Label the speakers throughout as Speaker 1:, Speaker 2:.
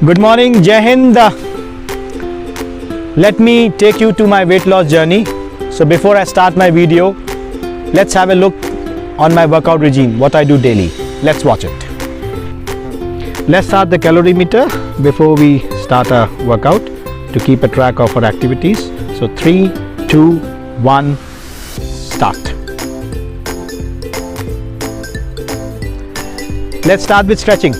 Speaker 1: Good morning, Jai Hind. Let me take you to my weight loss journey. So before I start my video, let's have a look on my workout regime, what I do daily. Let's watch it. Let's start the calorimeter before we start our workout to keep a track of our activities. So 3, 2, 1, start. Let's start with stretching.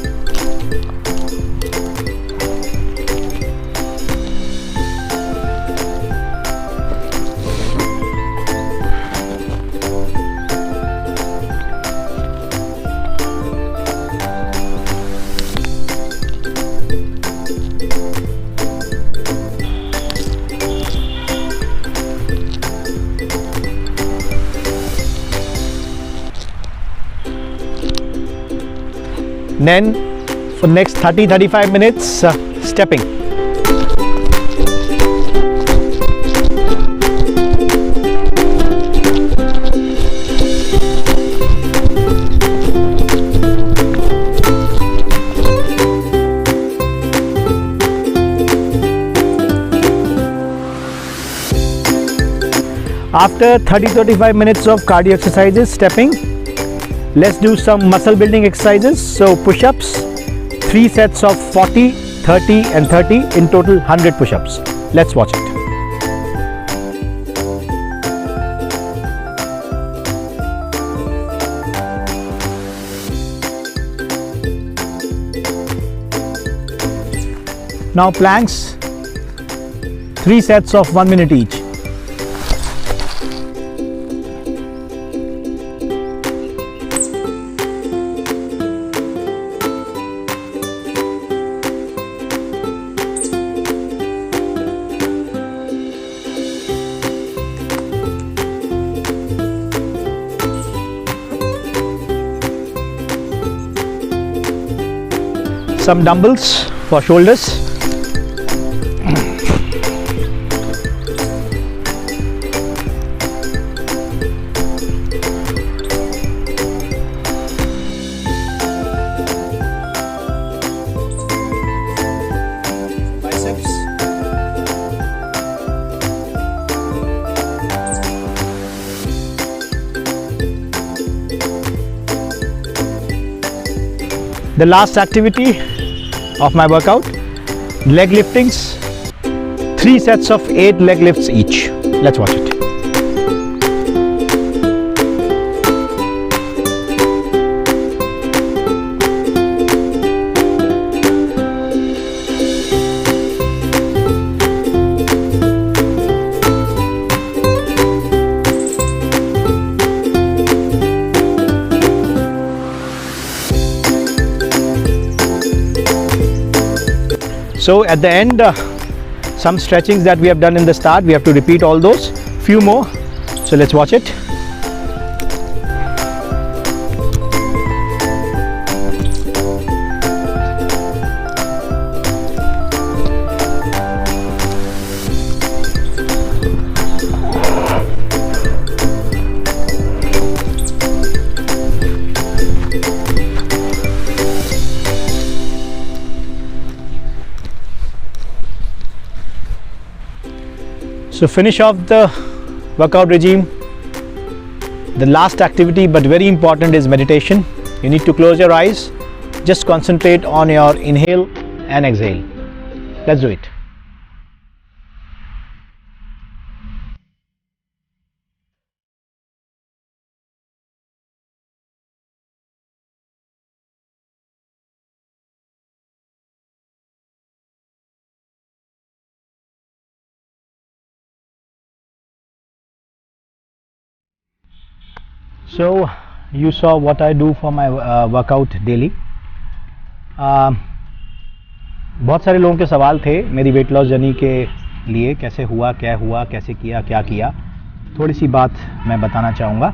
Speaker 1: Then for next 30-35 minutes, stepping. After 30-35 minutes of cardio exercises, stepping, let's do some muscle building exercises. So push-ups, 3 sets of 40, 30 and 30, in total 100 push-ups. Let's watch it. Now planks, 3 sets of 1 minute each. Some dumbbells for shoulders. Biceps. The last activity of my workout, leg liftings, 3 sets of 8 leg lifts each. Let's watch it. So at the end, some stretchings that we have done in the start, we have to repeat all those, few more. So let's watch it. So finish off the workout regime. The last activity, but very important, is meditation. You need to close your eyes. Just concentrate on your inhale and exhale. Let's do it. So you saw what I do for my workout daily. बहुत सारे लोगों के सवाल थे मेरी weight loss journey के लिए, कैसे हुआ, क्या हुआ, कैसे किया, क्या किया. थोड़ी सी बात मैं बताना चाहूँगा.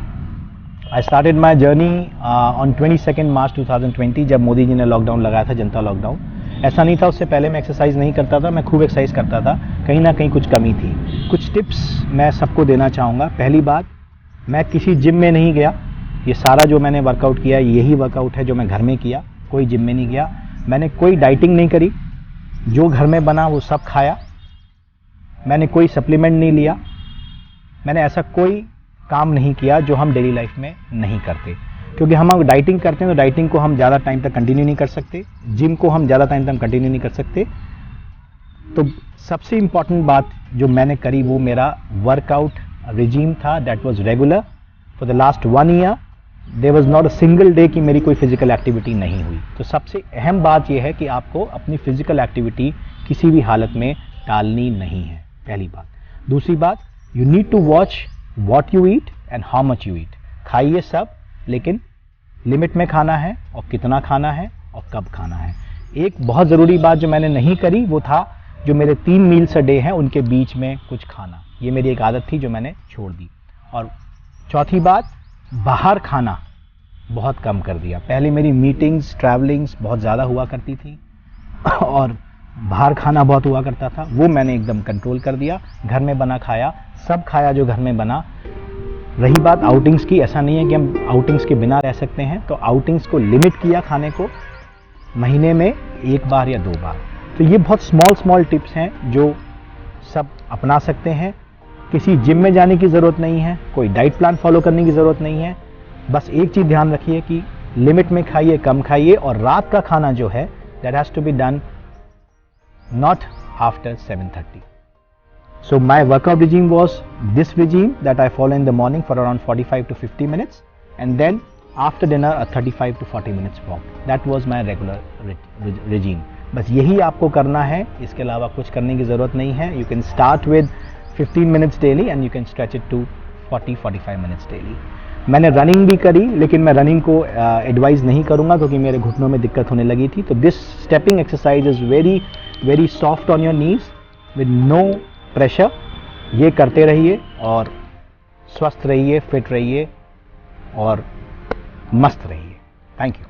Speaker 1: I started my journey on 22 मार्च 2020, जब मोदी जी ने लॉकडाउन लगाया था, जनता लॉकडाउन. ऐसा नहीं था, उससे पहले मैं एक्सरसाइज नहीं करता था, मैं खूब एक्सरसाइज करता था. कहीं ना कहीं कुछ कमी थी. कुछ टिप्स मैं सबको देना चाहूँगा. पहली बात, मैं किसी जिम में नहीं गया. ये सारा जो मैंने वर्कआउट किया यही वर्कआउट है जो मैं घर में किया, कोई जिम में नहीं गया. मैंने कोई डाइटिंग नहीं करी, जो घर में बना वो सब खाया, मैंने कोई सप्लीमेंट नहीं लिया, मैंने ऐसा कोई काम नहीं किया जो हम डेली लाइफ में नहीं करते, क्योंकि हम अगर डाइटिंग करते हैं तो डाइटिंग को हम ज़्यादा टाइम तक कंटिन्यू नहीं कर सकते, जिम को हम ज़्यादा टाइम तक कंटिन्यू नहीं कर सकते। तो सबसे इंपॉर्टेंट बात जो मैंने करी वो मेरा वर्कआउट रिजीम था, that was regular for the last 1 year. There was not a single day कि मेरी कोई फिजिकल एक्टिविटी नहीं हुई। तो सबसे अहम बात यह है कि आपको अपनी फिजिकल एक्टिविटी किसी भी हालत में टालनी नहीं है, पहली बात। दूसरी बात, you need to watch what you eat and how much you eat. खाइए सब, लेकिन लिमिट में खाना है, और कितना खाना है और कब खाना है। एक बहुत ज़रूरी बात जो मैंने नहीं करी वो था जो मेरे 3 मील्स अ डे हैं उनके बीच में कुछ खाना, ये मेरी एक आदत थी जो मैंने छोड़ दी। और चौथी बात, बाहर खाना बहुत कम कर दिया। पहले मेरी मीटिंग्स ट्रैवलिंग्स बहुत ज़्यादा हुआ करती थी और बाहर खाना बहुत हुआ करता था, वो मैंने एकदम कंट्रोल कर दिया। घर में बना खाया, सब खाया जो घर में बना। रही बात आउटिंग्स की, ऐसा नहीं है कि हम आउटिंग्स के बिना रह सकते हैं, तो आउटिंग्स को लिमिट किया खाने को, महीने में 1 बार या 2 बार। तो ये बहुत स्मॉल टिप्स हैं जो सब अपना सकते हैं। किसी जिम में जाने की ज़रूरत नहीं है, कोई डाइट प्लान फॉलो करने की ज़रूरत नहीं है। बस एक चीज़ ध्यान रखिए कि लिमिट में खाइए, कम खाइए, और रात का खाना जो है that has to be done not after 7:30. So my workout regime was this regime that I follow in the morning for around 45 to 50 minutes, and then after dinner a 35 to 40 minutes walk. That was my regular regime. बस यही आपको करना है, इसके अलावा कुछ करने की ज़रूरत नहीं है। You can start with 15 minutes daily and you can stretch it to 40-45 minutes daily. मैंने रनिंग भी करी, लेकिन मैं रनिंग को एडवाइज नहीं करूँगा क्योंकि मेरे घुटनों में दिक्कत होने लगी थी। तो this stepping exercise is very soft on your knees with no pressure. ये करते रहिए और स्वस्थ रहिए, फिट रहिए और मस्त रहिए। Thank you.